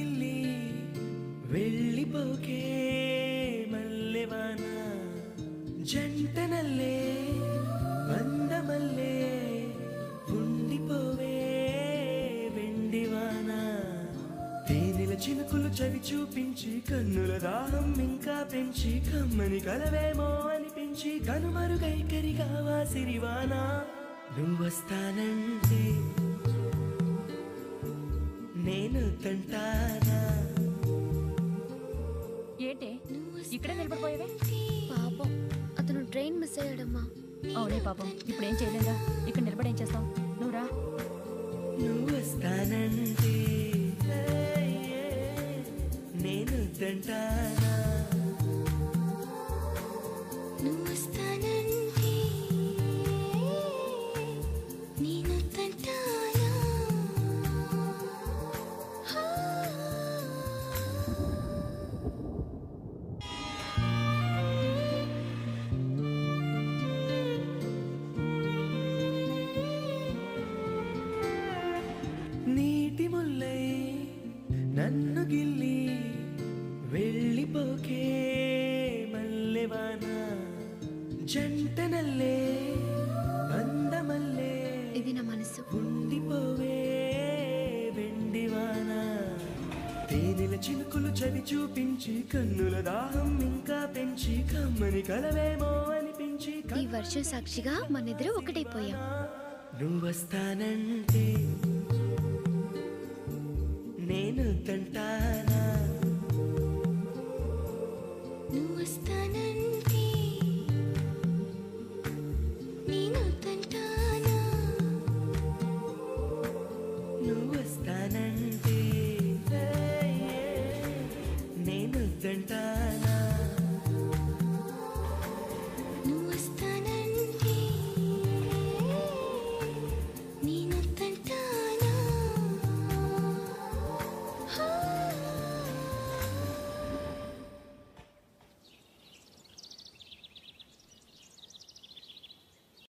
గిల్లి వెళ్ళిపోకే మల్లెవాన జంటనల్లే అందమల్లే ఉండిపోవే వెండివాన తేనెల చినుకులు చవి చూపించి కన్నుల దాహం ఇంకా పెంచి కమ్మని కలవేమో అనిపించి కనుమరుగైకరిగావా సిరివాన నువ్వొస్తానంటే నేను తంటానా ఏంటే ఇక్కడే నిలబడిపోయావే పాపం అతను ట్రైన్ మిస్ అయ్యాడమ్మా అవునే పాపం ఇప్పుడు ఏం చేయలేదా ఇక్కడ నిలబడి ఏం చేస్తావు నువ్వురా నువ్వు వస్తానంటే నేను తంటానా నువ్వు వస్తానంటే నేను తంటానా నీటి ముల్లై నన్ను గిల్లి వెళ్ళిపోకే మల్లెవాన జంటనల్లే అందమల్లే ఇది నా మనసు ఉండిపోవే వెండివాన తేనెల చినుకులు చవి చూపించి కన్నుల దాహం ఇంకా పెంచి కమ్మని కలవేమో అనిపించి ఈ వర్షం సాక్షిగా మనిద్దరం ఒకటైపోయాం నువ్వొస్తానంటే నేను తంటా